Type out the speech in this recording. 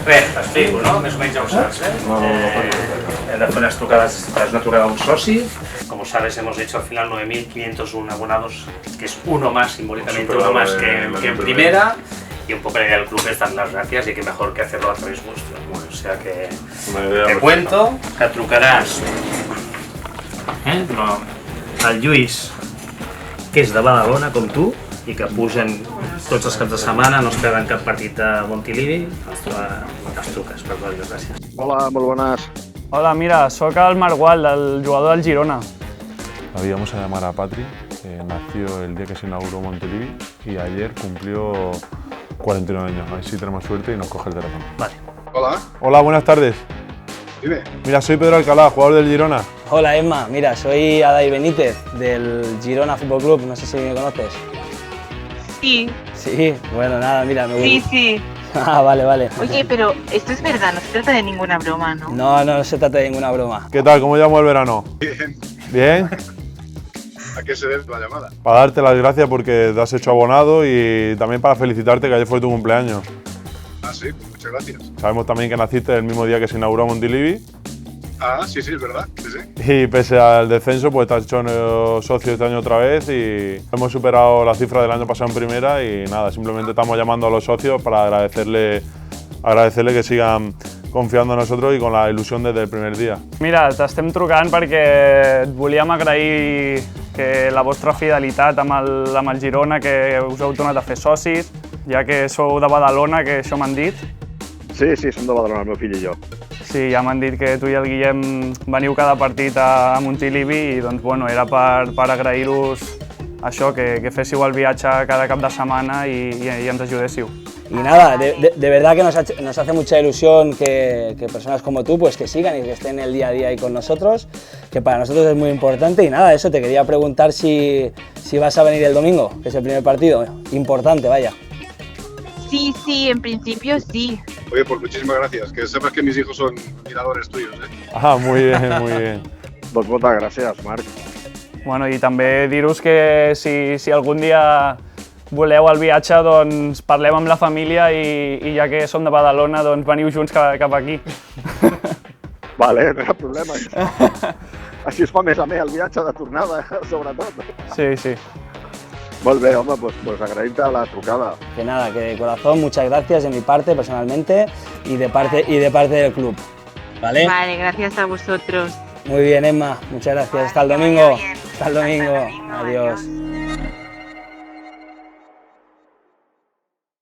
Bé, t'explico, no? Més o menys ja ho sabes, ¿eh? He de hacer las trucadas, es una trucada a un soci. Como sabes, hemos hecho al final 9.501 abonados, que es uno más, simbólicamente uno más que en primera. Y un poco la idea del club es dar las gracias y que mejor que hacerlo a través vuestro. O sea que te cuento que trucaràs al Lluís, que és de Badalona com tu i que pugen tots els caps de setmana, no es perden cap partit a Montilivi, els truques per donar les gràcies. Hola, molt bones. Hola, mira, sóc el Margual, el jugador del Girona. Íbamos a llamar a Patri, que nació el día que se inauguró Montilivi y ayer cumplió 49 años. A ver si tenemos suerte y nos coge el teléfono. Vale. Hola, Hola, buenas tardes. dime. Mira, soy Pedro Alcalá, jugador del Girona. Hola Emma, mira, soy Adai Benítez del Girona Fútbol Club, no sé si me conoces. Sí, Sí, bueno, nada, mira, me voy. sí. Ah, vale, vale. Oye, pero esto es verdad, no se trata de ninguna broma, ¿no? No se trata de ninguna broma. ¿Qué tal? ¿Cómo llamo el verano? Bien. ¿Bien? ¿A qué se debe la llamada? Para darte las gracias porque te has hecho abonado y también para felicitarte que ayer fue tu cumpleaños. Ah, sí, pues muchas gracias. Sabemos también que naciste el mismo día que se inauguró Montilivi Ah, sí, es verdad. Sí, sí. y pese al descenso pues te has hecho socio este año otra vez y hemos superado la cifra del año pasado en primera y nada, simplemente estamos llamando a los socios para agradecerle que sigan confiando en nosotros y con la ilusión desde el primer día. Mira, t'estem trucant perquè et volíem agrair que la vostra fidelitat amb el Girona, que us heu tornat a fer socis, ja que sou de Badalona, que això m'han dit. Sí, som de Badalona, el meu fill i jo. Sí, ja m'han dit que tu i el Guillem veniu cada partit a Montilivi i doncs, bueno, era per agrair-vos això, que féssiu el viatge cada cap de setmana i ens ajudéssiu. Y nada, de verdad que nos hace mucha ilusión que personas como tú pues que sigan y que estén el día a día ahí con nosotros, que para nosotros es muy importante. Y nada, eso, te quería preguntar si vas a venir el domingo, que es el primer partido, importante, vaya. Sí, en principio sí. Oye, pues muchísimas gracias. Que sepas que mis hijos son admiradores tuyos, ¿eh? Ah, muy bien, muy bien. Pues muchas gracias, Marc. Bueno, i també dir-vos que si algun dia voleu el viatge, doncs parlem amb la família i ja que som de Badalona, doncs veniu junts cap aquí. Vale, no hi ha problema. Així es fa més amè el viatge de tornada, sobretot. Sí. Molt bé, home, pues agraïm-te la trucada. Que nada, que de corazón, muchas gracias de mi parte personalmente y de parte del club. ¿Vale? Vale, gracias a vosotros. Muy bien, Emma, muchas gracias. Vale, Hasta el que domingo. vaya bien. Hasta el domingo. Hasta el domingo, Adiós. adiós.